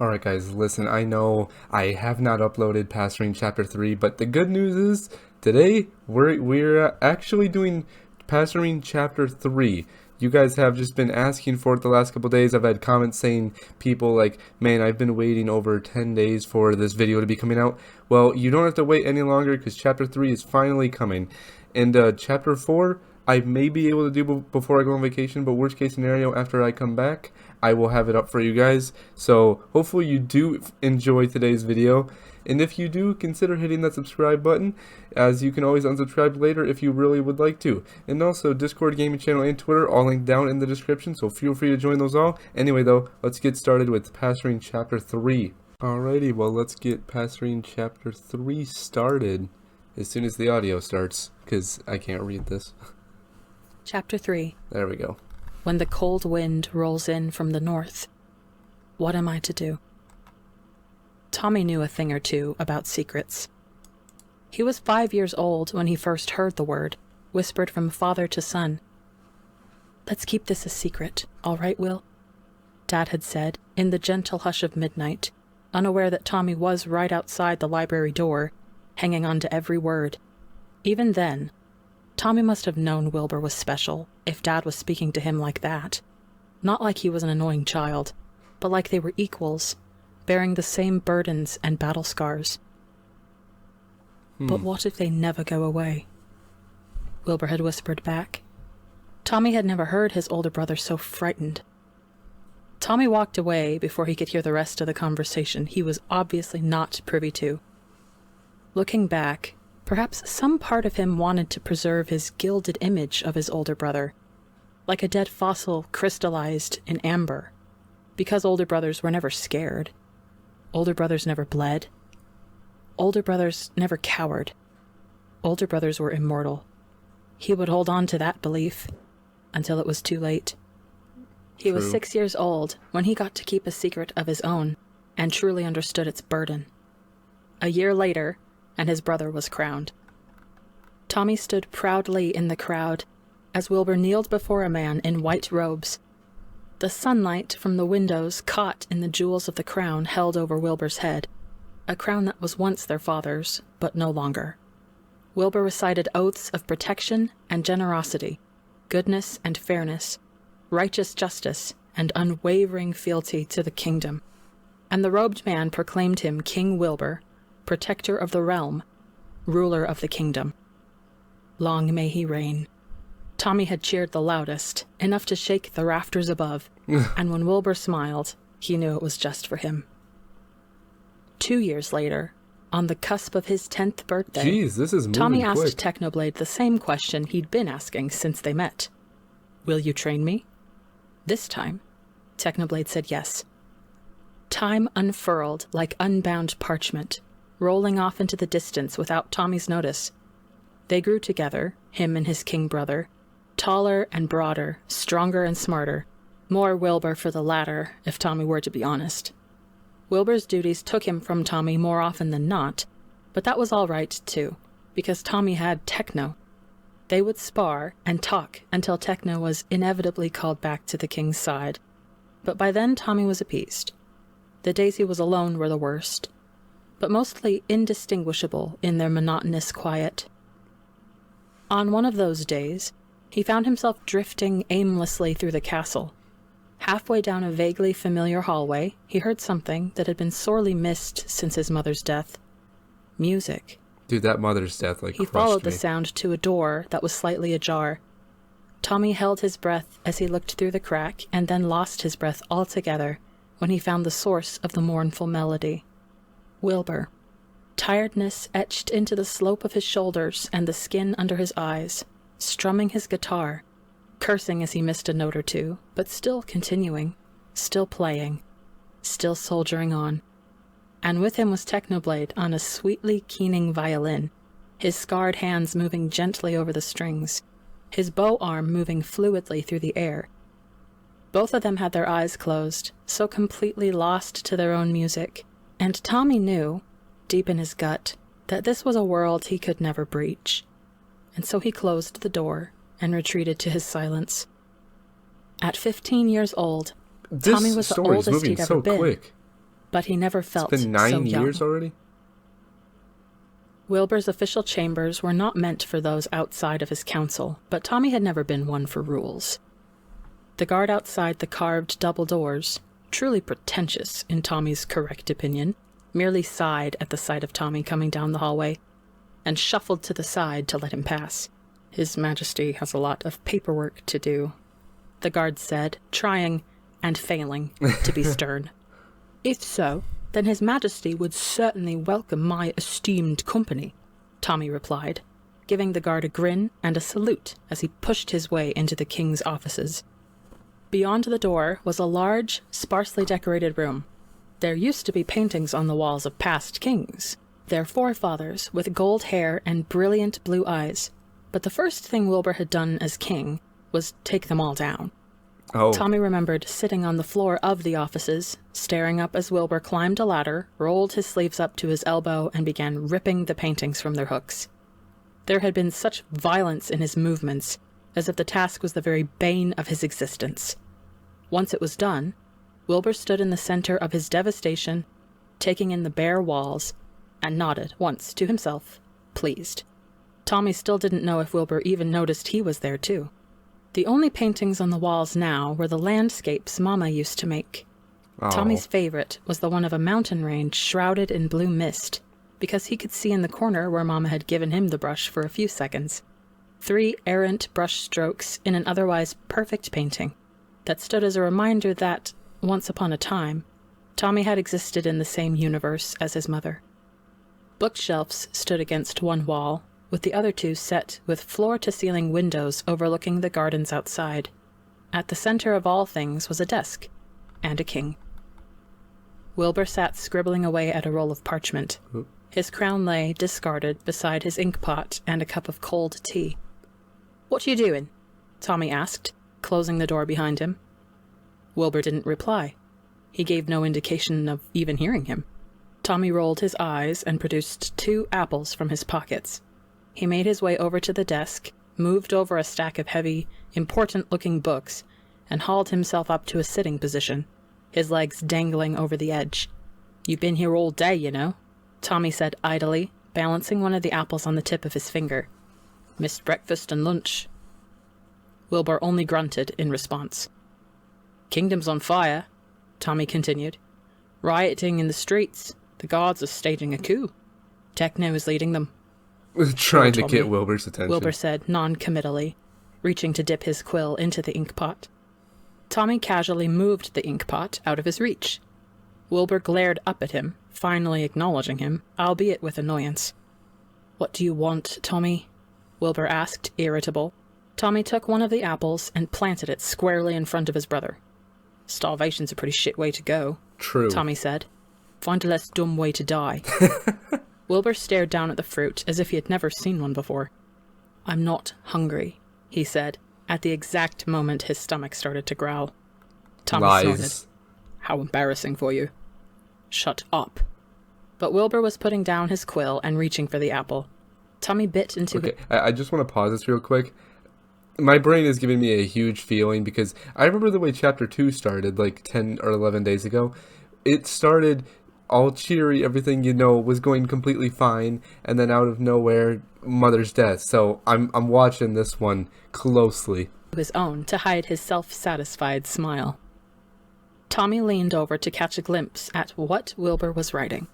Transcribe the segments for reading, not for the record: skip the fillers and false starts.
Alright guys, listen, I know I have not uploaded Passerine Chapter 3, but the good news is, today, we're actually doing Passerine Chapter 3. You guys have just been asking for it the last couple days. I've had comments saying, people like, man, I've been waiting over 10 days for this video to be coming out. Well, you don't have to wait any longer, because Chapter 3 is finally coming. And Chapter 4, I may be able to do before I go on vacation, but worst case scenario, after I come back, I will have it up for you guys. So hopefully you do enjoy today's video. And if you do, consider hitting that subscribe button, as you can always unsubscribe later if you really would like to. And also, Discord, gaming channel, and Twitter, all linked down in the description, so feel free to join those all. Anyway though, let's get started with Passerine Chapter 3. Alrighty, well let's get Passerine Chapter 3 started as soon as the audio starts, because I can't read this. Chapter 3. There we go. When the cold wind rolls in from the north, what am I to do? Tommy knew a thing or two about secrets. He was 5 years old when he first heard the word, whispered from father to son. "Let's keep this a secret, all right, Will?" Dad had said, in the gentle hush of midnight, unaware that Tommy was right outside the library door, hanging on to every word. Even then, Tommy must have known Wilbur was special, if Dad was speaking to him like that. Not like he was an annoying child, but like they were equals, bearing the same burdens and battle scars. But what if they never go away? Wilbur had whispered back. Tommy had never heard his older brother so frightened. Tommy walked away before he could hear the rest of the conversation he was obviously not privy to. Looking back, perhaps some part of him wanted to preserve his gilded image of his older brother, like a dead fossil crystallized in amber, because older brothers were never scared. Older brothers never bled. Older brothers never cowered. Older brothers were immortal. He would hold on to that belief until it was too late. He was 6 years old when he got to keep a secret of his own and truly understood its burden. A year later, and his brother was crowned. Tommy stood proudly in the crowd as Wilbur kneeled before a man in white robes. The sunlight from the windows caught in the jewels of the crown held over Wilbur's head, a crown that was once their father's, but no longer. Wilbur recited oaths of protection and generosity, goodness and fairness, righteous justice and unwavering fealty to the kingdom, and the robed man proclaimed him King Wilbur, protector of the realm, ruler of the kingdom. Long may he reign. Tommy had cheered the loudest, enough to shake the rafters above, and when Wilbur smiled, he knew it was just for him. 2 years later, on the cusp of his 10th birthday, Tommy asked Technoblade the same question he'd been asking since they met. "Will you train me?" This time, Technoblade said yes. Time unfurled like unbound parchment, rolling off into the distance without Tommy's notice. They grew together, him and his king brother, taller and broader, stronger and smarter, more Wilbur for the latter, if Tommy were to be honest. Wilbur's duties took him from Tommy more often than not, but that was all right too, because Tommy had Techno. They would spar and talk until Techno was inevitably called back to the king's side, but by then Tommy was appeased. The days he was alone were the worst, but mostly indistinguishable in their monotonous quiet. On one of those days, he found himself drifting aimlessly through the castle. Halfway down a vaguely familiar hallway, he heard something that had been sorely missed since his mother's death. Music. Dude, that mother's death, like, He followed the sound to a door that was slightly ajar. Tommy held his breath as he looked through the crack and then lost his breath altogether when he found the source of the mournful melody. Wilbur. Tiredness etched into the slope of his shoulders and the skin under his eyes, strumming his guitar, cursing as he missed a note or two, but still continuing, still playing, still soldiering on. And with him was Technoblade on a sweetly keening violin, his scarred hands moving gently over the strings, his bow arm moving fluidly through the air. Both of them had their eyes closed, so completely lost to their own music, and Tommy knew, deep in his gut, that this was a world he could never breach. And so he closed the door and retreated to his silence. At 15 years old, Tommy was the oldest he'd ever been. but he never felt It's been 9 so young. years already? Wilbur's official chambers were not meant for those outside of his council, but Tommy had never been one for rules. The guard outside the carved double doors, truly pretentious in Tommy's correct opinion, merely sighed at the sight of Tommy coming down the hallway and shuffled to the side to let him pass. His Majesty has a lot of paperwork to do, the guard said, trying and failing to be stern. If so, then His Majesty would certainly welcome my esteemed company, Tommy replied, giving the guard a grin and a salute as he pushed his way into the king's offices. Beyond the door was a large, sparsely decorated room. There used to be paintings on the walls of past kings, their forefathers with gold hair and brilliant blue eyes, but the first thing Wilbur had done as king was take them all down. Oh. Tommy remembered sitting on the floor of the offices, staring up as Wilbur climbed a ladder, rolled his sleeves up to his elbow, and began ripping the paintings from their hooks. There had been such violence in his movements, as if the task was the very bane of his existence. Once it was done, Wilbur stood in the center of his devastation, taking in the bare walls, and nodded once to himself, pleased. Tommy still didn't know if Wilbur even noticed he was there too. The only paintings on the walls now were the landscapes Mama used to make. Oh. Tommy's favorite was the one of a mountain range shrouded in blue mist, because he could see in the corner where Mama had given him the brush for a few seconds. 3 errant brush strokes in an otherwise perfect painting that stood as a reminder that, once upon a time, Tommy had existed in the same universe as his mother. Bookshelves stood against one wall, with the other 2 set with floor-to-ceiling windows overlooking the gardens outside. At the center of all things was a desk, and a king. Wilbur sat scribbling away at a roll of parchment. His crown lay, discarded, beside his inkpot and a cup of cold tea. "What are you doing?" Tommy asked, closing the door behind him. Wilbur didn't reply. He gave no indication of even hearing him. Tommy rolled his eyes and produced 2 apples from his pockets. He made his way over to the desk, moved over a stack of heavy, important-looking books, and hauled himself up to a sitting position, his legs dangling over the edge. "You've been here all day, you know," Tommy said idly, balancing one of the apples on the tip of his finger. "Missed breakfast and lunch." Wilbur only grunted in response. "Kingdom's on fire," Tommy continued. "Rioting in the streets. The guards are staging a coup. Techno is leading them." Trying to get Wilbur's attention. Wilbur said non-committally, reaching to dip his quill into the inkpot. Tommy casually moved the inkpot out of his reach. Wilbur glared up at him, finally acknowledging him, albeit with annoyance. "What do you want, Tommy?" Wilbur asked, irritable. Tommy took one of the apples and planted it squarely in front of his brother. "Starvation's a pretty shit way to go," True. Tommy said. "Find a less dumb way to die." Wilbur stared down at the fruit as if he had never seen one before. "I'm not hungry," he said, at the exact moment his stomach started to growl. Tommy snorted. "How embarrassing for you." "Shut up." But Wilbur was putting down his quill and reaching for the apple. Tommy bit into Okay, I just want to pause this real quick. My brain is giving me a huge feeling because I remember the way Chapter 2 started like 10 or 11 days ago. It started all cheery, everything was going completely fine, and then out of nowhere, Mother's death. So I'm watching this one closely. his own to hide his self-satisfied smile. Tommy leaned over to catch a glimpse at what Wilbur was writing.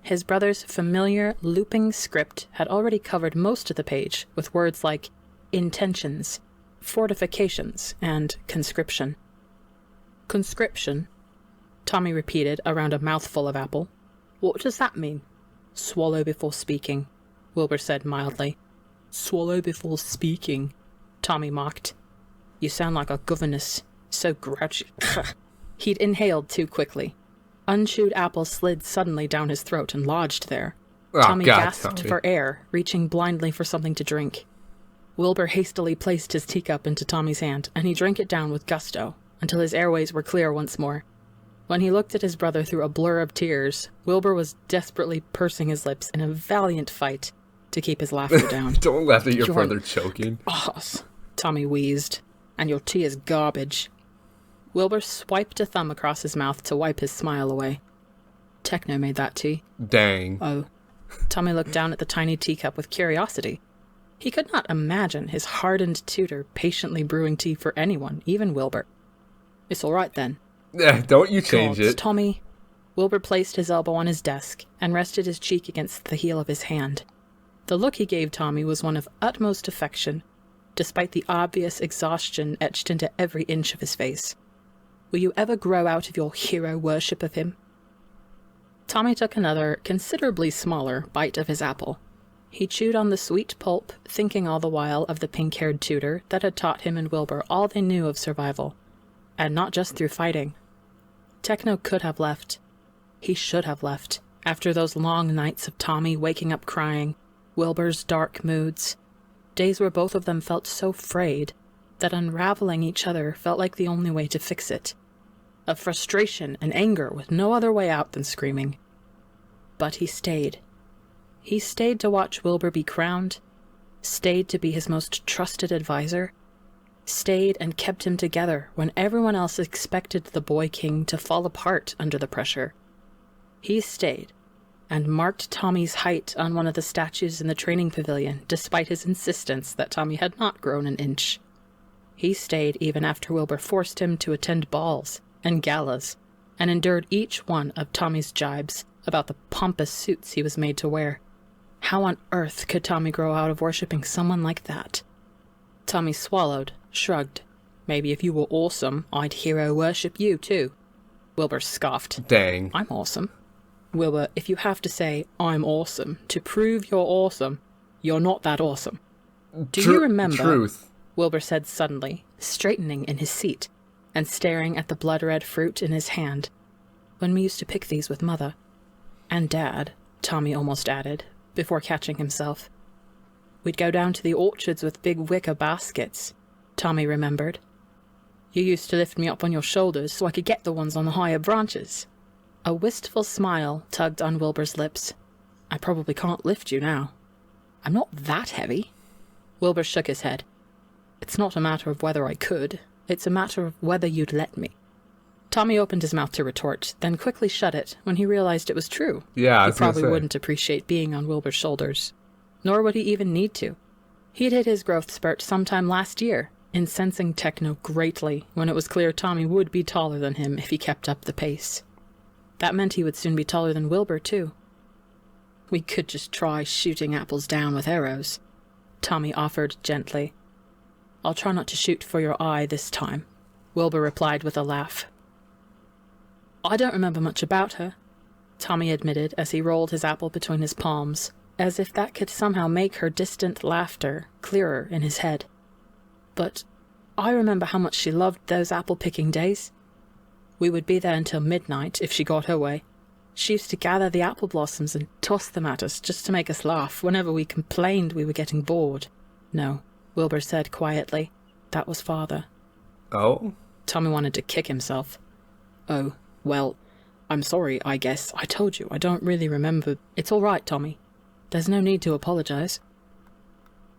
His brother's familiar, looping script had already covered most of the page with words like intentions, fortifications, and conscription. Conscription? Tommy repeated around a mouthful of apple. What does that mean? Swallow before speaking, Wilbur said mildly. Swallow before speaking, Tommy mocked. You sound like a governess, so grouchy. He'd inhaled too quickly. Unchewed apple slid suddenly down his throat and lodged there. Tommy gasped for air, reaching blindly for something to drink. Wilbur hastily placed his teacup into Tommy's hand, and he drank it down with gusto, until his airways were clear once more. When he looked at his brother through a blur of tears, Wilbur was desperately pursing his lips in a valiant fight to keep his laughter down. Don't laugh at your brother choking. Boss, Tommy wheezed, and your tea is garbage. Wilbur swiped a thumb across his mouth to wipe his smile away. Techno made that tea. Dang. Oh. Tommy looked down at the tiny teacup with curiosity. He could not imagine his hardened tutor patiently brewing tea for anyone, even Wilbur. It's all right then. Don't you change Gods, it. Tommy. Wilbur placed his elbow on his desk and rested his cheek against the heel of his hand. The look he gave Tommy was one of utmost affection, despite the obvious exhaustion etched into every inch of his face. Will you ever grow out of your hero worship of him? Tommy took another, considerably smaller, bite of his apple. He chewed on the sweet pulp, thinking all the while of the pink-haired tutor that had taught him and Wilbur all they knew of survival. And not just through fighting. Techno could have left. He should have left, after those long nights of Tommy waking up crying, Wilbur's dark moods, days where both of them felt so frayed that unraveling each other felt like the only way to fix it. Of frustration and anger with no other way out than screaming. But he stayed. He stayed to watch Wilbur be crowned, stayed to be his most trusted advisor, stayed and kept him together when everyone else expected the boy king to fall apart under the pressure. He stayed and marked Tommy's height on one of the statues in the training pavilion, despite his insistence that Tommy had not grown an inch. He stayed even after Wilbur forced him to attend balls and galas, and endured each one of Tommy's jibes about the pompous suits he was made to wear. How on earth could Tommy grow out of worshipping someone like that? Tommy swallowed, shrugged. Maybe if you were awesome, I'd hero worship you too. Wilbur scoffed. Dang. I'm awesome. Wilbur, if you have to say, I'm awesome, to prove you're awesome, you're not that awesome. Do you remember? Truth. Wilbur said suddenly, straightening in his seat, and staring at the blood-red fruit in his hand. When we used to pick these with Mother. And Dad, Tommy almost added, before catching himself. We'd go down to the orchards with big wicker baskets, Tommy remembered. You used to lift me up on your shoulders so I could get the ones on the higher branches. A wistful smile tugged on Wilbur's lips. I probably can't lift you now. I'm not that heavy. Wilbur shook his head. It's not a matter of whether I could. It's a matter of whether you'd let me. Tommy opened his mouth to retort, then quickly shut it when he realized it was true. Yeah, He probably wouldn't appreciate being on Wilbur's shoulders. Nor would he even need to. He'd hit his growth spurt sometime last year, incensing Techno greatly when it was clear Tommy would be taller than him if he kept up the pace. That meant he would soon be taller than Wilbur, too. We could just try shooting apples down with arrows, Tommy offered gently. I'll try not to shoot for your eye this time, Wilbur replied with a laugh. I don't remember much about her, Tommy admitted as he rolled his apple between his palms, as if that could somehow make her distant laughter clearer in his head. But I remember how much she loved those apple-picking days. We would be there until midnight if she got her way. She used to gather the apple blossoms and toss them at us just to make us laugh whenever we complained we were getting bored. No, Wilbur said quietly. That was Father. Oh? Tommy wanted to kick himself. Oh, well, I'm sorry, I guess. I told you, I don't really remember. It's all right, Tommy. There's no need to apologize.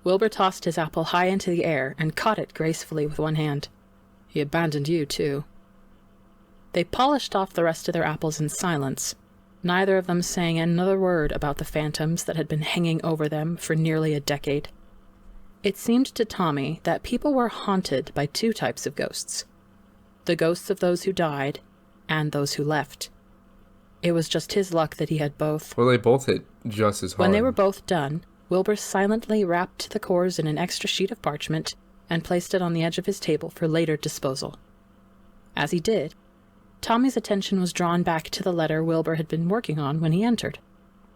Wilbur tossed his apple high into the air and caught it gracefully with one hand. He abandoned you, too. They polished off the rest of their apples in silence, neither of them saying another word about the phantoms that had been hanging over them for nearly a decade. It seemed to Tommy that people were haunted by two types of ghosts. The ghosts of those who died, and those who left. It was just his luck that he had both. Well, they both hit just as hard. When they were both done, Wilbur silently wrapped the cores in an extra sheet of parchment and placed it on the edge of his table for later disposal. As he did, Tommy's attention was drawn back to the letter Wilbur had been working on when he entered.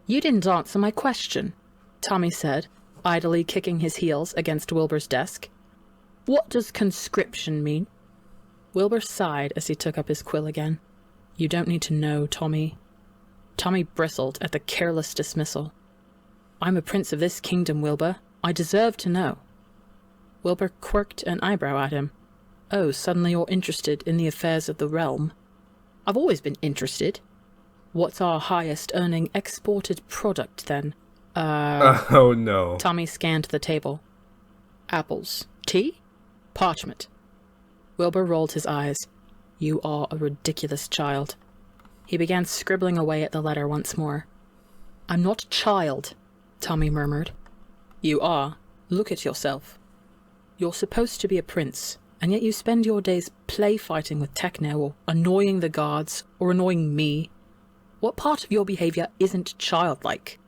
You didn't answer my question, Tommy said, idly kicking his heels against Wilbur's desk. What does conscription mean? Wilbur sighed as he took up his quill again. You don't need to know, Tommy. Tommy bristled at the careless dismissal. I'm a prince of this kingdom, Wilbur. I deserve to know. Wilbur quirked an eyebrow at him. Oh, suddenly you're interested in the affairs of the realm. I've always been interested. What's our highest earning exported product, then? Oh, no. Tommy scanned the table. Apples. Tea? Parchment. Wilbur rolled his eyes. You are a ridiculous child. He began scribbling away at the letter once more. "I'm not a child," Tommy murmured. "You are. Look at yourself. You're supposed to be a prince, and yet you spend your days play-fighting with Techno, or annoying the guards, or annoying me. What part of your behavior isn't childlike?"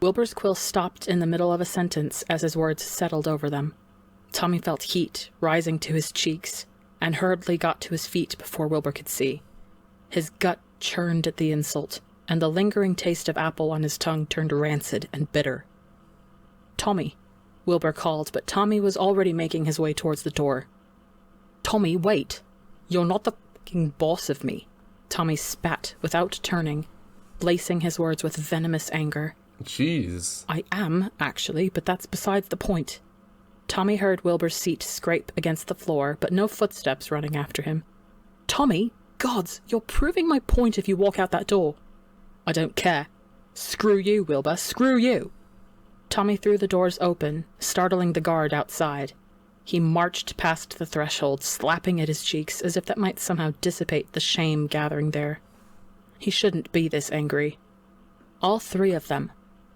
Wilbur's quill stopped in the middle of a sentence as his words settled over them. Tommy felt heat rising to his cheeks, and hurriedly got to his feet before Wilbur could see. His gut churned at the insult, and the lingering taste of apple on his tongue turned rancid and bitter. "Tommy," Wilbur called, but Tommy was already making his way towards the door. "Tommy, wait! You're not the fucking boss of me!" Tommy spat without turning, lacing his words with venomous anger. Jeez. "I am, actually, but that's besides the point." Tommy heard Wilbur's seat scrape against the floor, but no footsteps running after him. "Tommy, gods, you're proving my point if you walk out that door." "I don't care. Screw you, Wilbur, screw you." Tommy threw the doors open, startling the guard outside. He marched past the threshold, slapping at his cheeks as if that might somehow dissipate the shame gathering there. He shouldn't be this angry. All three of them,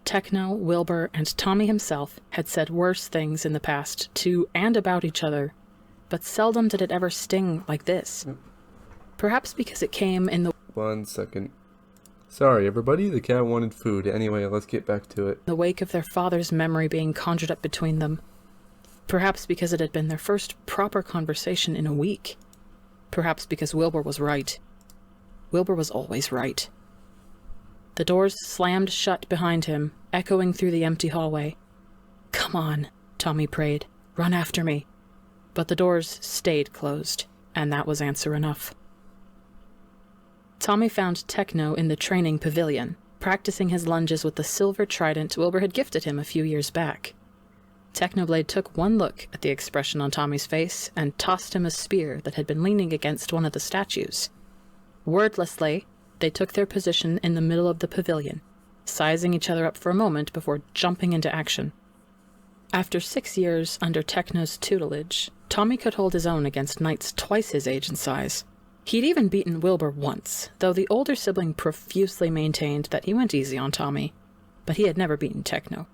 Techno, Wilbur, and Tommy himself, had said worse things in the past to and about each other, but seldom did it ever sting like this. Perhaps because it came in the 1 second. Sorry, everybody, the cat wanted food. Anyway, let's get back to it. wake of their father's memory being conjured up between them. Perhaps because it had been their first proper conversation in a week. Perhaps because Wilbur was right. Wilbur was always right. The doors slammed shut behind him, echoing through the empty hallway. "Come on," Tommy prayed. "Run after me." But the doors stayed closed, and that was answer enough. Tommy found Techno in the training pavilion, practicing his lunges with the silver trident Wilbur had gifted him a few years back. Technoblade took one look at the expression on Tommy's face and tossed him a spear that had been leaning against one of the statues. Wordlessly, they took their position in the middle of the pavilion, sizing each other up for a moment before jumping into action. After 6 years under Techno's tutelage, Tommy could hold his own against knights twice his age and size. He'd even beaten Wilbur once, though the older sibling profusely maintained that he went easy on Tommy, but he had never beaten Techno.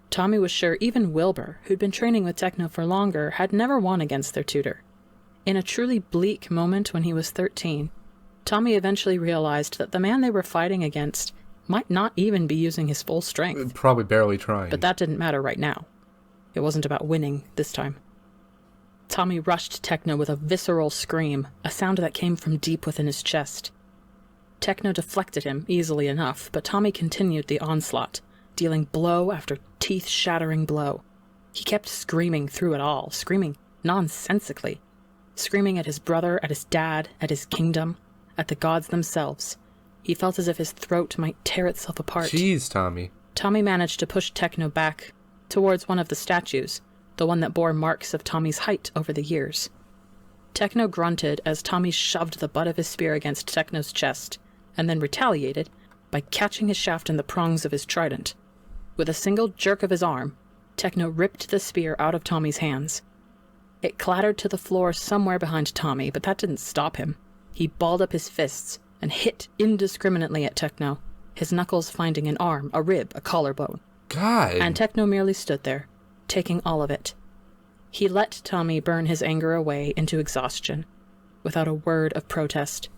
Tommy was sure even Wilbur, who'd been training with Techno for longer, had never won against their tutor. In a truly bleak moment when he was 13, Tommy eventually realized that the man they were fighting against might not even be using his full strength. Probably barely trying. But that didn't matter right now. It wasn't about winning this time. Tommy rushed Techno with a visceral scream, a sound that came from deep within his chest. Techno deflected him easily enough, but Tommy continued the onslaught, dealing blow after teeth-shattering blow. He kept screaming through it all, screaming nonsensically, screaming at his brother, at his dad, at his kingdom, at the gods themselves. He felt as if his throat might tear itself apart. Jeez, Tommy. Tommy managed to push Techno back towards one of the statues, the one that bore marks of Tommy's height over the years. Techno grunted as Tommy shoved the butt of his spear against Techno's chest, and then retaliated by catching his shaft in the prongs of his trident. With a single jerk of his arm, Techno ripped the spear out of Tommy's hands. It clattered to the floor somewhere behind Tommy, but that didn't stop him. He balled up his fists and hit indiscriminately at Techno, his knuckles finding an arm, a rib, a collarbone. God! And Techno merely stood there, taking all of it. He let Tommy burn his anger away into exhaustion, without a word of protest.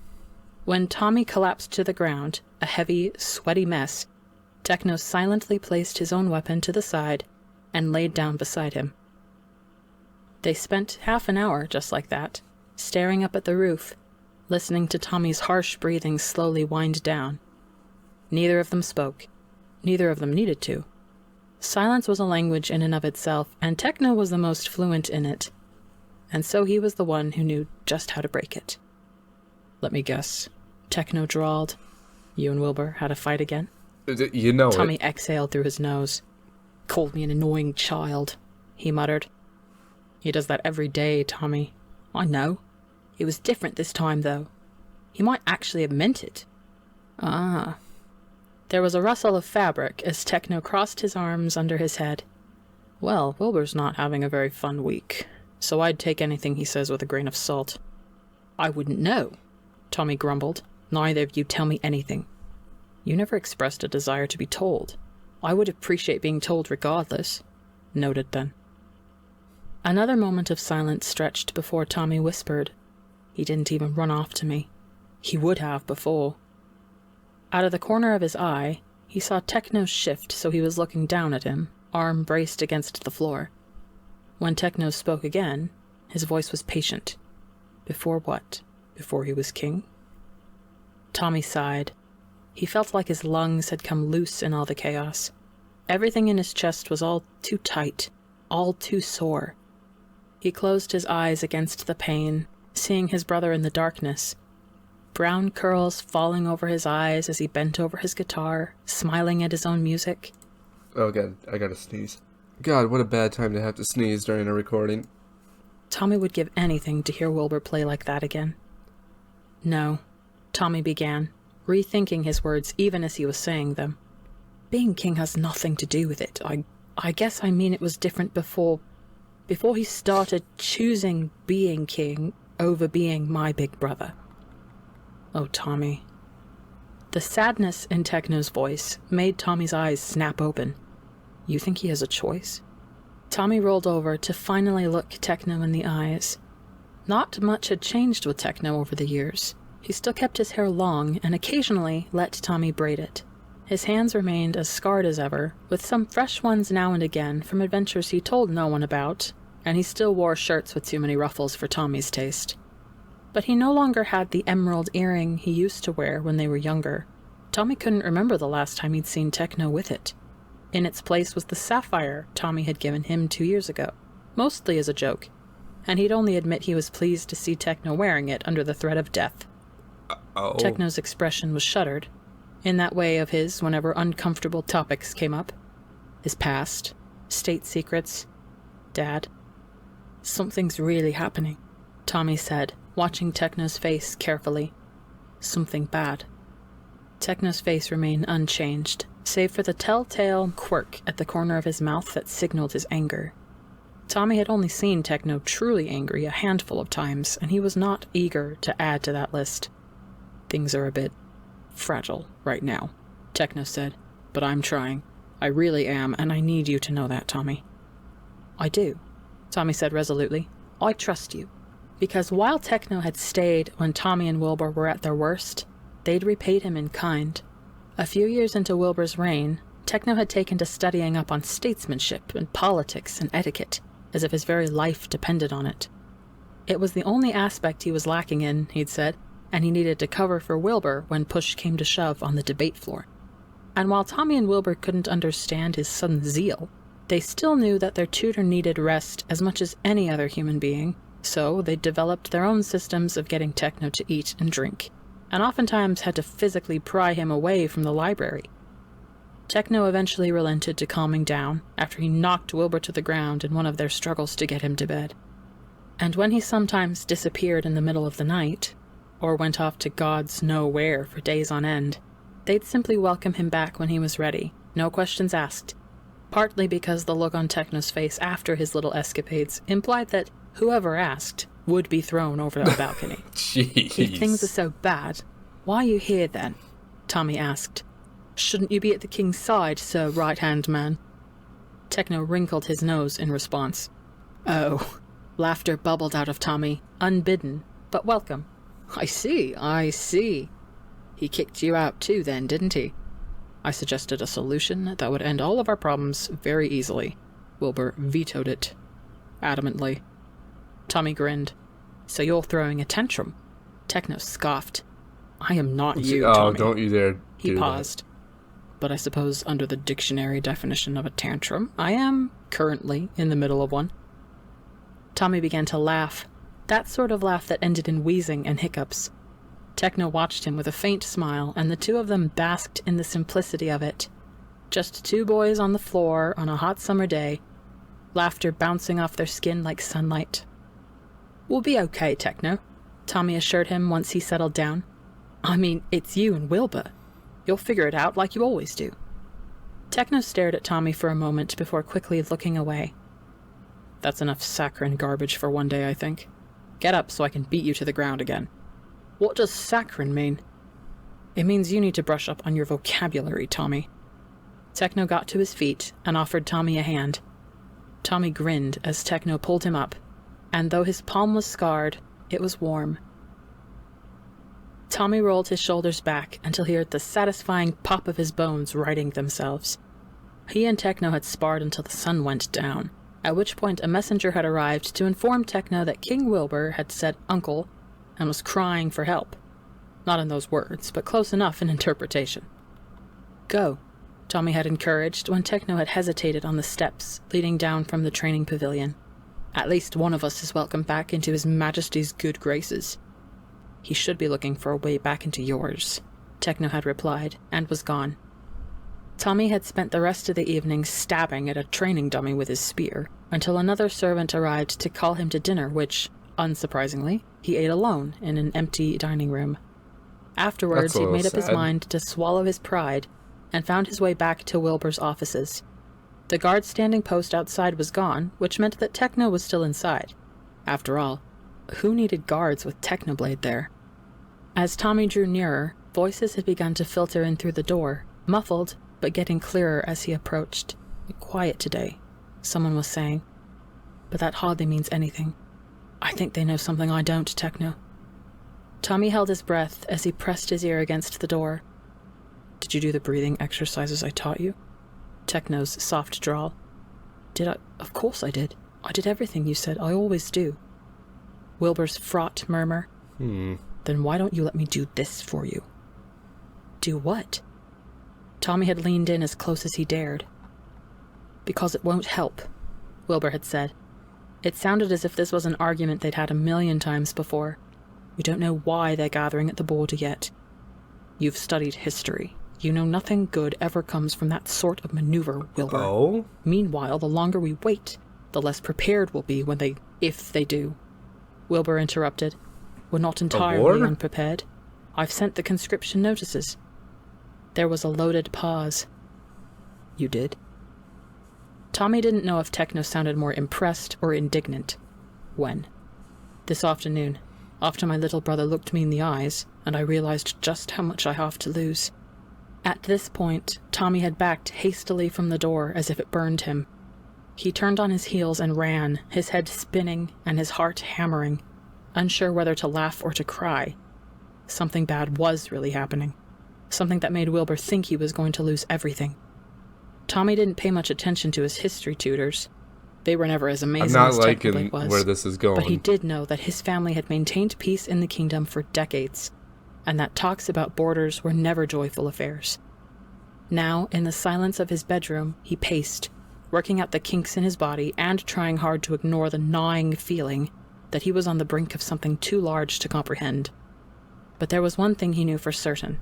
When Tommy collapsed to the ground, a heavy, sweaty mess, Techno silently placed his own weapon to the side and laid down beside him. They spent half an hour just like that, staring up at the roof, listening to Tommy's harsh breathing slowly wind down. Neither of them spoke. Neither of them needed to. Silence was a language in and of itself, and Techno was the most fluent in it. And so he was the one who knew just how to break it. "Let me guess," Techno drawled. "You and Wilbur had a fight again?" You know Tommy it. exhaled through his nose. "Called me an annoying child," he muttered. "He does that every day, Tommy." "I know. It was different this time, though. He might actually have meant it." "Ah." There was a rustle of fabric as Techno crossed his arms under his head. "Well, Wilbur's not having a very fun week, so I'd take anything he says with a grain of salt." "I wouldn't know," Tommy grumbled. Neither of you tell me anything. You never expressed a desire to be told. I would appreciate being told regardless. Noted then. Another moment of silence stretched before Tommy whispered. He didn't even run off to me. He would have before. Out of the corner of his eye, he saw Techno shift so he was looking down at him, arm braced against the floor. When Techno spoke again, his voice was patient. Before what? Before he was king? Tommy sighed. He felt like his lungs had come loose in all the chaos. Everything in his chest was all too tight, all too sore. He closed his eyes against the pain, seeing his brother in the darkness. Brown curls falling over his eyes as he bent over his guitar, smiling at his own music. Oh god, I gotta sneeze. God, what a bad time to have to sneeze during a recording. Tommy would give anything to hear Wilbur play like that again. No, Tommy began, rethinking his words even as he was saying them. Being king has nothing to do with it. I guess I mean it was different before he started choosing being king over being my big brother. Oh, Tommy. The sadness in Techno's voice made Tommy's eyes snap open. You think he has a choice? Tommy rolled over to finally look Techno in the eyes. Not much had changed with Techno over the years. He still kept his hair long and occasionally let Tommy braid it. His hands remained as scarred as ever, with some fresh ones now and again from adventures he told no one about, and he still wore shirts with too many ruffles for Tommy's taste. But he no longer had the emerald earring he used to wear when they were younger. Tommy couldn't remember the last time he'd seen Techno with it. In its place was the sapphire Tommy had given him 2 years ago, mostly as a joke, and he'd only admit he was pleased to see Techno wearing it under the threat of death. Techno's expression was shuttered, in that way of his whenever uncomfortable topics came up. His past, state secrets, Dad. Something's really happening, Tommy said, watching Techno's face carefully. Something bad. Techno's face remained unchanged, save for the telltale quirk at the corner of his mouth that signaled his anger. Tommy had only seen Techno truly angry a handful of times, and he was not eager to add to that list. Things are a bit fragile right now, Techno said, but I'm trying. I really am, and I need you to know that, Tommy. I do, Tommy said resolutely. I trust you. Because while Techno had stayed when Tommy and Wilbur were at their worst, they'd repaid him in kind. A few years into Wilbur's reign, Techno had taken to studying up on statesmanship and politics and etiquette, as if his very life depended on it. It was the only aspect he was lacking in, he'd said, and he needed to cover for Wilbur when push came to shove on the debate floor. And while Tommy and Wilbur couldn't understand his sudden zeal, they still knew that their tutor needed rest as much as any other human being, so they developed their own systems of getting Techno to eat and drink, and oftentimes had to physically pry him away from the library. Techno eventually relented to calming down after he knocked Wilbur to the ground in one of their struggles to get him to bed. And when he sometimes disappeared in the middle of the night, or went off to God's know where for days on end, they'd simply welcome him back when he was ready, no questions asked, partly because the look on Techno's face after his little escapades implied that whoever asked would be thrown over the balcony. Jeez. If things are so bad, why are you here then? Tommy asked. Shouldn't you be at the king's side, sir right-hand man? Techno wrinkled his nose in response. Oh. Laughter bubbled out of Tommy, unbidden, but welcome. I see. He kicked you out too then, didn't he? I suggested a solution that would end all of our problems very easily. Wilbur vetoed it. Adamantly. Tommy grinned. So you're throwing a tantrum? Techno scoffed. I am not you, Tommy. Don't you dare. He paused. But I suppose under the dictionary definition of a tantrum, I am currently in the middle of one. Tommy began to laugh. That sort of laugh that ended in wheezing and hiccups. Techno watched him with a faint smile, and the two of them basked in the simplicity of it. Just two boys on the floor on a hot summer day, laughter bouncing off their skin like sunlight. We'll be okay, Techno, Tommy assured him once he settled down. I mean, it's you and Wilbur. You'll figure it out like you always do. Techno stared at Tommy for a moment before quickly looking away. That's enough saccharine garbage for one day, I think. Get up so I can beat you to the ground again. What does saccharine mean? It means you need to brush up on your vocabulary, Tommy. Techno got to his feet and offered Tommy a hand. Tommy grinned as Techno pulled him up, and though his palm was scarred, it was warm. Tommy rolled his shoulders back until he heard the satisfying pop of his bones righting themselves. He and Techno had sparred until the sun went down, at which point a messenger had arrived to inform Techno that King Wilbur had said uncle and was crying for help. Not in those words, but close enough in interpretation. Go, Tommy had encouraged when Techno had hesitated on the steps leading down from the training pavilion. At least one of us is welcome back into His Majesty's good graces. He should be looking for a way back into yours, Techno had replied, and was gone. Tommy had spent the rest of the evening stabbing at a training dummy with his spear, until another servant arrived to call him to dinner, which, unsurprisingly, he ate alone in an empty dining room. Afterwards, he made up his mind to swallow his pride, and found his way back to Wilbur's offices. The guard standing post outside was gone, which meant that Techno was still inside. After all, who needed guards with Technoblade there? As Tommy drew nearer, voices had begun to filter in through the door, muffled, but getting clearer as he approached. Quiet today, someone was saying. But that hardly means anything. I think they know something I don't, Techno. Tommy held his breath as he pressed his ear against the door. Did you do the breathing exercises I taught you? Techno's soft drawl. Did I? Of course I did. I did everything you said. I always do. Wilbur's fraught murmur. Then why don't you let me do this for you? Do what? Tommy had leaned in as close as he dared. Because it won't help, Wilbur had said. It sounded as if this was an argument they'd had 1,000,000 times before. You don't know why they're gathering at the border yet. You've studied history. You know nothing good ever comes from that sort of maneuver, Wilbur. Oh? Meanwhile, the longer we wait, the less prepared we'll be when if they do. Wilbur interrupted. We're not entirely unprepared. I've sent the conscription notices. There was a loaded pause. You did? Tommy didn't know if Techno sounded more impressed or indignant. When? This afternoon, after my little brother looked me in the eyes, and I realized just how much I have to lose. At this point, Tommy had backed hastily from the door as if it burned him. He turned on his heels and ran, his head spinning and his heart hammering, unsure whether to laugh or to cry. Something bad was really happening. Something that made Wilbur think he was going to lose everything. Tommy didn't pay much attention to his history tutors. They were never as amazing as Technoblade was. Where this is going. But he did know that his family had maintained peace in the kingdom for decades, and that talks about borders were never joyful affairs. Now, in the silence of his bedroom, he paced, working out the kinks in his body and trying hard to ignore the gnawing feeling that he was on the brink of something too large to comprehend. But there was one thing he knew for certain.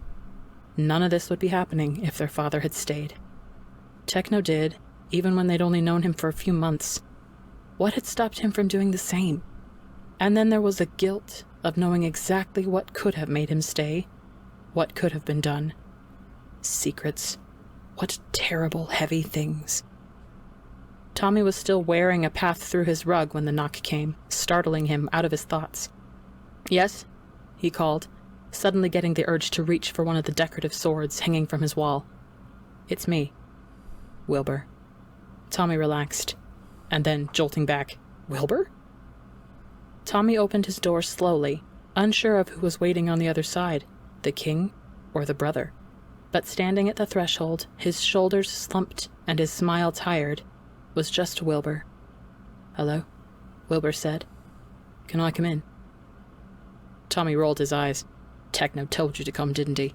None of this would be happening if their father had stayed. Techno did, even when they'd only known him for a few months. What had stopped him from doing the same? And then there was the guilt of knowing exactly what could have made him stay, what could have been done. Secrets. What terrible, heavy things. Tommy was still wearing a path through his rug when the knock came, startling him out of his thoughts. Yes? He called, suddenly getting the urge to reach for one of the decorative swords hanging from his wall. It's me. Wilbur. Tommy relaxed, and then, jolting back, Wilbur? Tommy opened his door slowly, unsure of who was waiting on the other side, the king or the brother. But standing at the threshold, his shoulders slumped and his smile tired, was just Wilbur. Hello, Wilbur said. Can I come in? Tommy rolled his eyes. Techno told you to come, didn't he?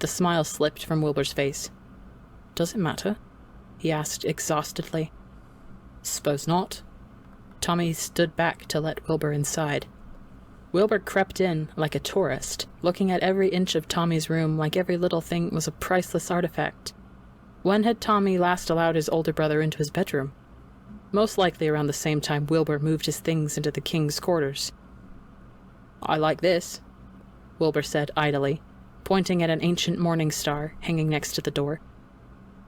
The smile slipped from Wilbur's face. Does it matter? He asked exhaustedly. Suppose not. Tommy stood back to let Wilbur inside. Wilbur crept in like a tourist, looking at every inch of Tommy's room like every little thing was a priceless artifact. When had Tommy last allowed his older brother into his bedroom? Most likely around the same time Wilbur moved his things into the king's quarters. I like this, Wilbur said idly, pointing at an ancient morning star hanging next to the door.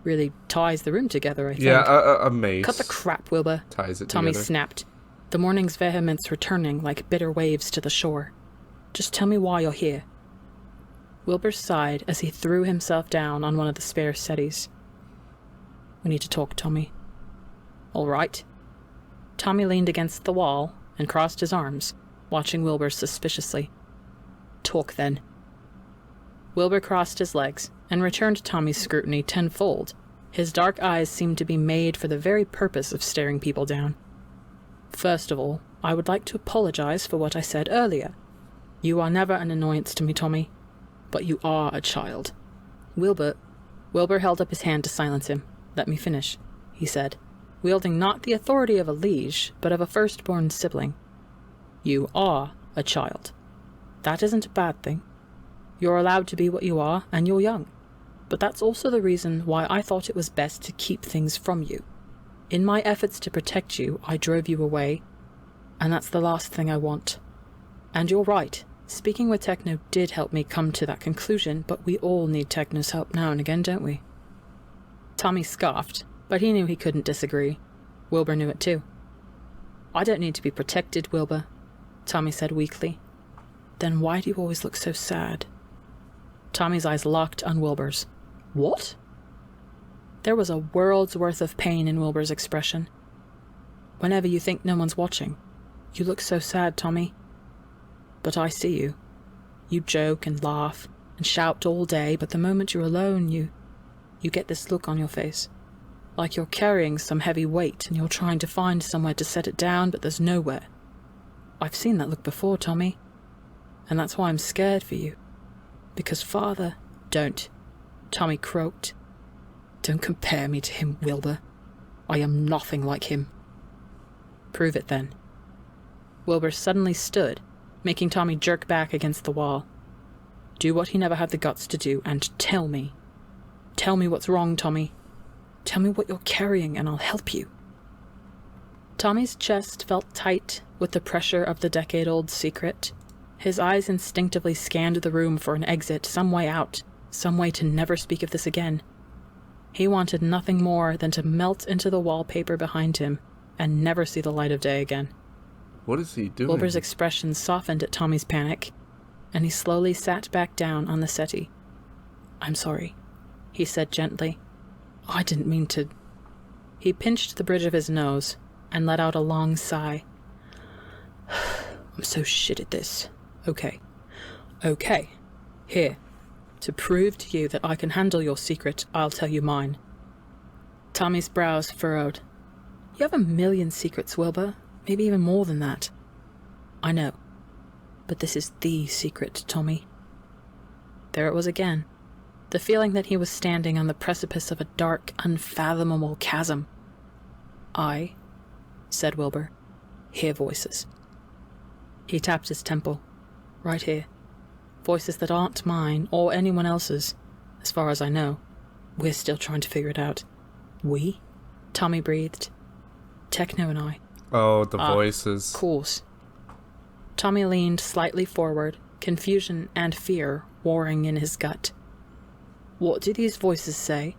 Really ties the room together, I think. Yeah, a mace. Cut the crap, Wilbur. Ties it Tommy together. snapped, the morning's vehemence returning like bitter waves to the shore. Just tell me why you're here. Wilbur sighed as he threw himself down on one of the spare settees. We need to talk, Tommy. All right. Tommy leaned against the wall and crossed his arms, watching Wilbur suspiciously. Talk, then. Wilbur crossed his legs and returned Tommy's scrutiny tenfold. His dark eyes seemed to be made for the very purpose of staring people down. First of all, I would like to apologize for what I said earlier. You are never an annoyance to me, Tommy, but you are a child. Wilbur held up his hand to silence him. Let me finish, he said, wielding not the authority of a liege, but of a firstborn sibling. You are a child. That isn't a bad thing. You're allowed to be what you are, and you're young. But that's also the reason why I thought it was best to keep things from you. In my efforts to protect you, I drove you away, and that's the last thing I want. And you're right. Speaking with Techno did help me come to that conclusion, but we all need Techno's help now and again, don't we? Tommy scoffed, but he knew he couldn't disagree. Wilbur knew it too. I don't need to be protected, Wilbur, Tommy said weakly. Then why do you always look so sad? Tommy's eyes locked on Wilbur's. What? There was a world's worth of pain in Wilbur's expression. Whenever you think no one's watching, you look so sad, Tommy. But I see you. You joke and laugh and shout all day, but the moment you're alone, you get this look on your face. Like you're carrying some heavy weight and you're trying to find somewhere to set it down, but there's nowhere. I've seen that look before, Tommy. And that's why I'm scared for you. Because Father... Don't. Tommy croaked. Don't compare me to him, Wilbur. I am nothing like him. Prove it then. Wilbur suddenly stood, making Tommy jerk back against the wall. Do what he never had the guts to do, and tell me. Tell me what's wrong, Tommy. Tell me what you're carrying, and I'll help you. Tommy's chest felt tight with the pressure of the decade-old secret. His eyes instinctively scanned the room for an exit, some way out, some way to never speak of this again. He wanted nothing more than to melt into the wallpaper behind him and never see the light of day again. What is he doing? Wilbur's expression softened at Tommy's panic, and he slowly sat back down on the settee. I'm sorry, he said gently. I didn't mean to... He pinched the bridge of his nose and let out a long sigh. I'm so shit at this. Okay. Here. To prove to you that I can handle your secret, I'll tell you mine. Tommy's brows furrowed. You have 1,000,000 secrets, Wilbur. Maybe even more than that. I know. But this is the secret, Tommy. There it was again. The feeling that he was standing on the precipice of a dark, unfathomable chasm. I, said Wilbur, hear voices. He tapped his temple. Right here. Voices that aren't mine or anyone else's, as far as I know. We're still trying to figure it out. We? Tommy breathed. Techno and I. Oh, the voices. Of course. Tommy leaned slightly forward, confusion and fear warring in his gut. What do these voices say?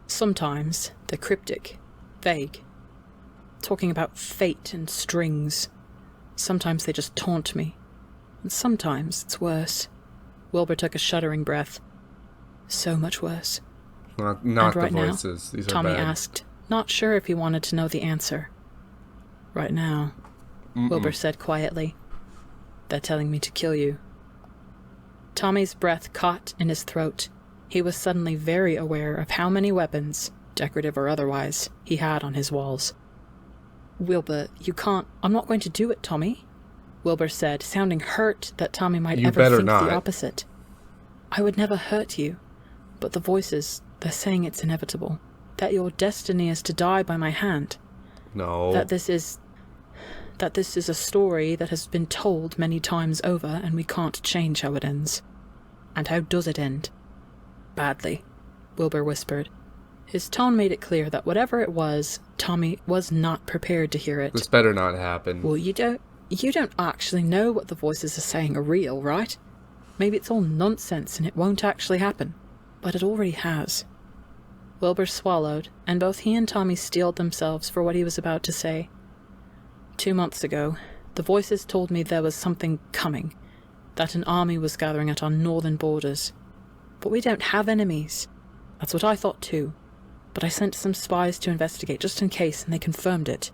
Sometimes they're cryptic, vague, talking about fate and strings. Sometimes they just taunt me. And sometimes it's worse. Wilbur took a shuddering breath. So much worse. Not right the voices. Now, These Tommy are bad. asked, not sure if he wanted to know the answer. Right now, Wilbur said quietly, they're telling me to kill you. Tommy's breath caught in his throat. He was suddenly very aware of how many weapons, decorative or otherwise, he had on his walls. Wilbur, you can't... I'm not going to do it, Tommy, Wilbur said, sounding hurt that Tommy might ever think the opposite. I would never hurt you, but the voices, they're saying it's inevitable, that your destiny is to die by my hand. No. That this is a story that has been told many times over, and we can't change how it ends. And how does it end? Badly, Wilbur whispered. His tone made it clear that whatever it was, Tommy was not prepared to hear it. This better not happen. Well, you don't actually know what the voices are saying are real, right? Maybe it's all nonsense and it won't actually happen. But it already has. Wilbur swallowed, and both he and Tommy steeled themselves for what he was about to say. 2 months ago, the voices told me there was something coming. that an army was gathering at our northern borders. But we don't have enemies. That's what I thought too. But I sent some spies to investigate just in case, and they confirmed it.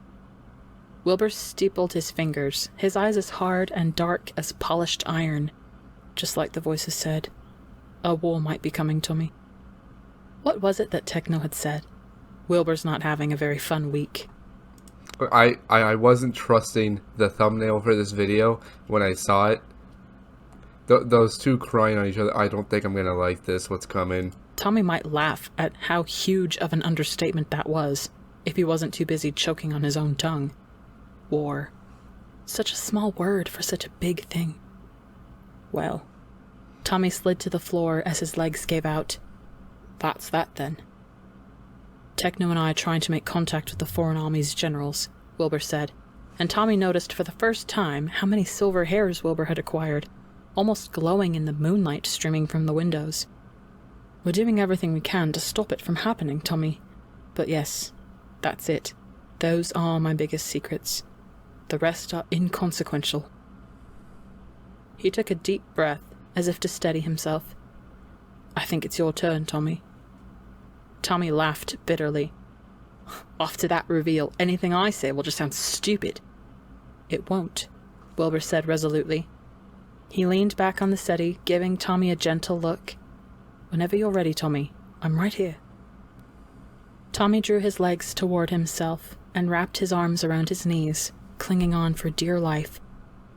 Wilbur steepled his fingers, his eyes as hard and dark as polished iron. Just like the voices said, a war might be coming, Tommy. What was it that Techno had said? Wilbur's not having a very fun week. I wasn't trusting the thumbnail for this video when I saw it. Those two crying on each other, I don't think I'm gonna like this, what's coming. Tommy might laugh at how huge of an understatement that was, if he wasn't too busy choking on his own tongue. War. Such a small word for such a big thing. Well, Tommy slid to the floor as his legs gave out. That's that then. Techno and I are trying to make contact with the foreign army's generals, Wilbur said, and Tommy noticed for the first time how many silver hairs Wilbur had acquired, almost glowing in the moonlight streaming from the windows. We're doing everything we can to stop it from happening, Tommy. But yes, that's it. Those are my biggest secrets. The rest are inconsequential. He took a deep breath, as if to steady himself. I think it's your turn, Tommy. Tommy laughed bitterly. After that reveal, anything I say will just sound stupid. It won't, Wilbur said resolutely. He leaned back on the settee, giving Tommy a gentle look. Whenever you're ready, Tommy, I'm right here. Tommy drew his legs toward himself and wrapped his arms around his knees, clinging on for dear life.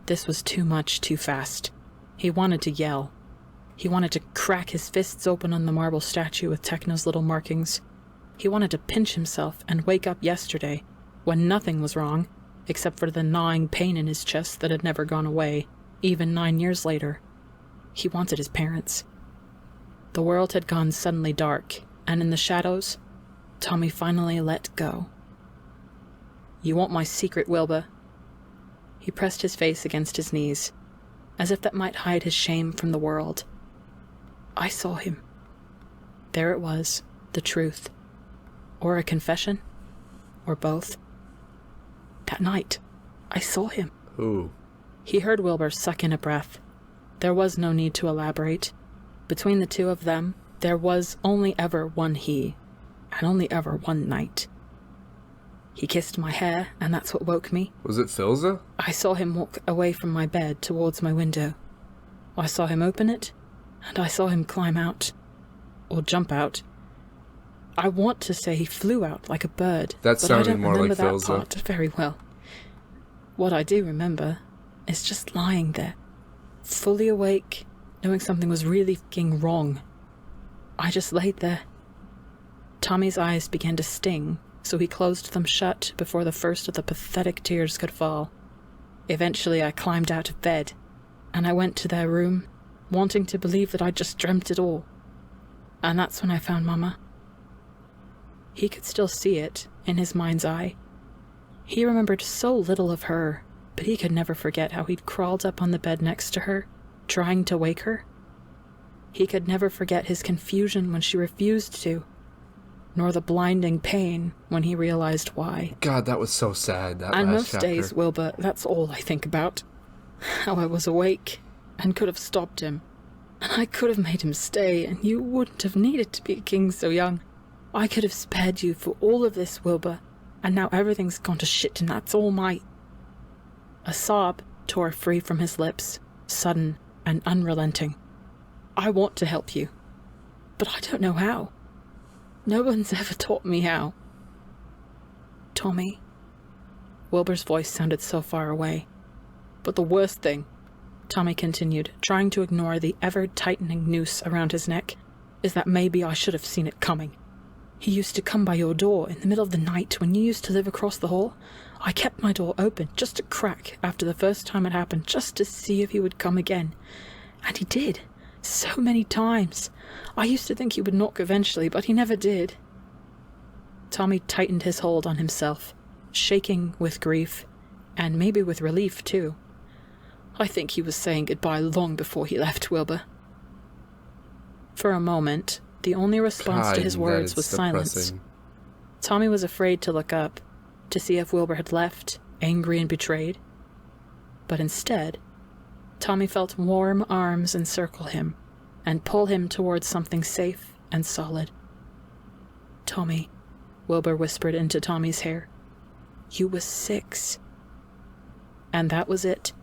This was too much, too fast. He wanted to yell. He wanted to crack his fists open on the marble statue with Techno's little markings. He wanted to pinch himself and wake up yesterday, when nothing was wrong, except for the gnawing pain in his chest that had never gone away, even 9 years later. He wanted his parents. The world had gone suddenly dark, and in the shadows, Tommy finally let go. You want my secret, Wilbur? He pressed his face against his knees, as if that might hide his shame from the world. I saw him. There it was, the truth. Or a confession. Or both. That night, I saw him. Who? He heard Wilbur suck in a breath. There was no need to elaborate. Between the two of them, there was only ever one he, and only ever one night. He kissed my hair, and that's what woke me. Was it Philza? I saw him walk away from my bed towards my window. I saw him open it, and I saw him climb out. Or jump out. I want to say he flew out like a bird. That sounded more like Philza. But I don't remember that part very well. What I do remember is just lying there, fully awake, knowing something was really f***ing wrong. I just laid there. Tommy's eyes began to sting, so he closed them shut before the first of the pathetic tears could fall. Eventually I climbed out of bed, and I went to their room, wanting to believe that I'd just dreamt it all. And that's when I found Mama. He could still see it, in his mind's eye. He remembered so little of her, but he could never forget how he'd crawled up on the bed next to her, trying to wake her. He could never forget his confusion when she refused to, nor the blinding pain when he realized why. God, that was so sad, that and last most chapter. days, Wilbur, that's all I think about. How I was awake, and could have stopped him. And I could have made him stay, and you wouldn't have needed to be a king so young. I could have spared you for all of this, Wilbur, and now everything's gone to shit, and that's all my... A sob tore free from his lips, sudden and unrelenting. I want to help you, but I don't know how. No one's ever taught me how. Tommy. Wilbur's voice sounded so far away. But the worst thing, Tommy continued, trying to ignore the ever-tightening noose around his neck, is that maybe I should have seen it coming. He used to come by your door in the middle of the night when you used to live across the hall. I kept my door open just a crack after the first time it happened, just to see if he would come again. And he did. So many times. I used to think he would knock eventually, but he never did. Tommy tightened his hold on himself, shaking with grief, and maybe with relief, too. I think he was saying goodbye long before he left, Wilbur. For a moment, the only response to his words was silence. Tommy was afraid to look up, to see if Wilbur had left, angry and betrayed. But instead, Tommy felt warm arms encircle him and pull him towards something safe and solid. "Tommy," Wilbur whispered into Tommy's hair, "you was 6. And that was it.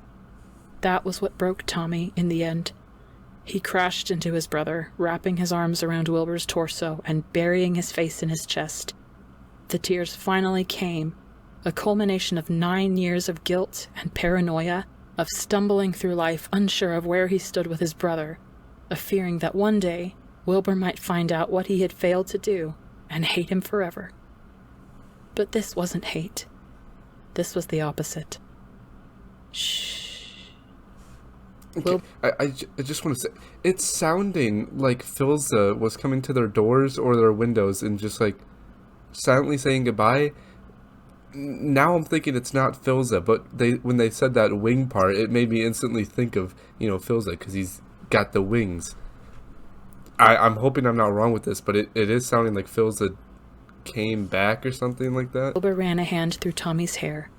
That was what broke Tommy in the end. He crashed into his brother, wrapping his arms around Wilbur's torso and burying his face in his chest. The tears finally came, a culmination of 9 years of guilt and paranoia, of stumbling through life unsure of where he stood with his brother, of fearing that one day Wilbur might find out what he had failed to do and hate him forever. But this wasn't hate. This was the opposite. Shh. Okay, I just want to say, it's sounding like Philza was coming to their doors or their windows and just like silently saying goodbye. Now I'm thinking it's not Philza, but when they said that wing part, it made me instantly think of, Philza, because he's got the wings. I'm hoping I'm not wrong with this, but it is sounding like Philza came back or something like that. Wilbur ran a hand through Tommy's hair.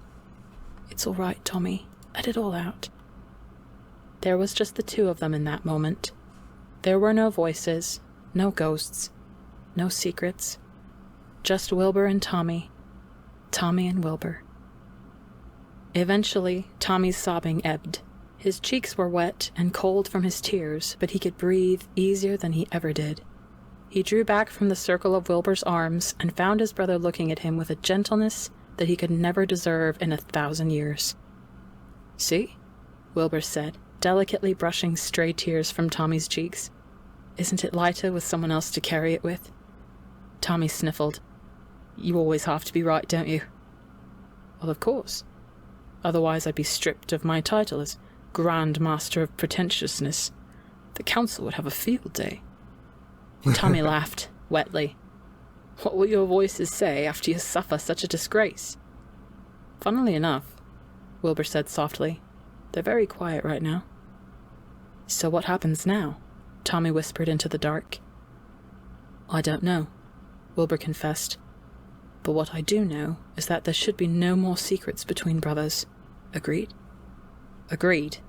"It's all right, Tommy. Let it all out." There was just the two of them in that moment. There were no voices, no ghosts, no secrets. Just Wilbur and Tommy. Tommy and Wilbur. Eventually, Tommy's sobbing ebbed. His cheeks were wet and cold from his tears, but he could breathe easier than he ever did. He drew back from the circle of Wilbur's arms and found his brother looking at him with a gentleness that he could never deserve in 1,000 years. "See?" Wilbur said, delicately brushing stray tears from Tommy's cheeks. "Isn't it lighter with someone else to carry it with?" Tommy sniffled. "You always have to be right, don't you?" "Well, of course. Otherwise I'd be stripped of my title as Grand Master of Pretentiousness. The council would have a field day." Tommy laughed, wetly. "What will your voices say after you suffer such a disgrace?" "Funnily enough," Wilbur said softly, "they're very quiet right now." "So what happens now?" Tommy whispered into the dark. "I don't know," Wilbur confessed. "But what I do know is that there should be no more secrets between brothers. Agreed?" "Agreed."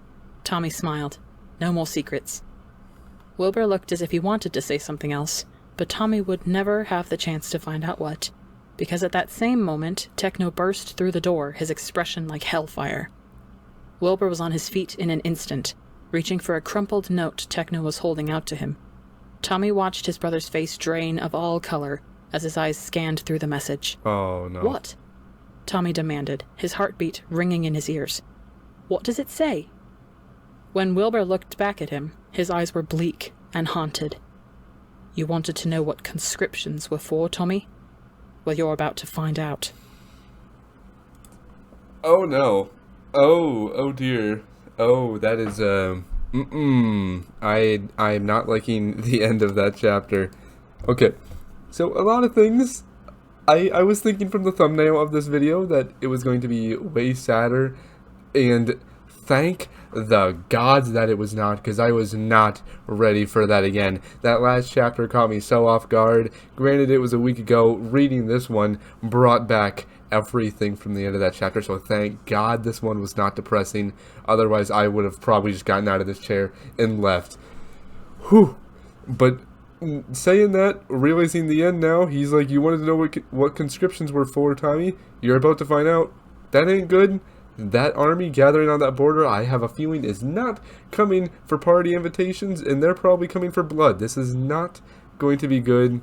Tommy smiled. "No more secrets." Wilbur looked as if he wanted to say something else, but Tommy would never have the chance to find out what, because at that same moment, Techno burst through the door, his expression like hellfire. Wilbur was on his feet in an instant, reaching for a crumpled note Techno was holding out to him. Tommy watched his brother's face drain of all color as his eyes scanned through the message. Oh, no. "What?" Tommy demanded, his heartbeat ringing in his ears. "What does it say?" When Wilbur looked back at him, his eyes were bleak and haunted. "You wanted to know what conscriptions were for, Tommy? Well, you're about to find out." Oh, no. Oh dear. Oh, that is, I'm not liking the end of that chapter. Okay, so a lot of things. I was thinking from the thumbnail of this video that it was going to be way sadder, and thank the gods that it was not, because I was not ready for that again. That last chapter caught me so off guard. Granted, it was a week ago. Reading this one brought back everything from the end of that chapter, so thank God this one was not depressing. Otherwise, I would have probably just gotten out of this chair and left. Whew. But saying that, realizing the end now, he's like, "You wanted to know what conscriptions were for, Tommy? You're about to find out. That ain't good. That army gathering on that border, I have a feeling, is not coming for party invitations, and they're probably coming for blood. This is not going to be good."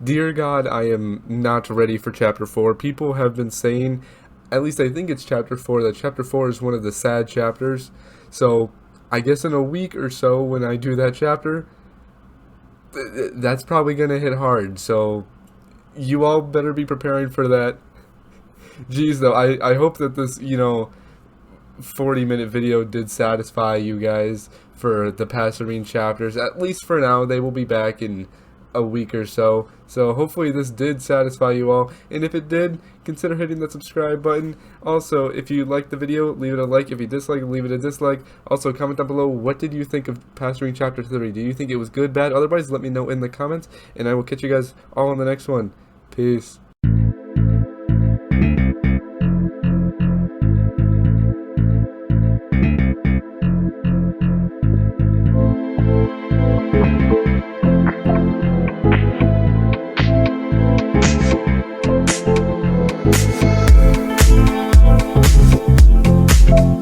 Dear God, I am not ready for Chapter 4. People have been saying, at least I think it's Chapter 4, that Chapter 4 is one of the sad chapters. So, I guess in a week or so, when I do that chapter, that's probably going to hit hard. So, you all better be preparing for that. Geez, though, I hope that this, 40-minute video did satisfy you guys for the Passerine chapters. At least for now, they will be back in a week or so. So hopefully this did satisfy you all, and if it did, consider hitting that subscribe button. Also, if you liked the video, leave it a like. If you dislike it, leave it a dislike. Also, comment down below, what did you think of Passerine Chapter 3? Do you think it was good, bad? Otherwise, let me know in the comments, and I will catch you guys all on the next one. Peace.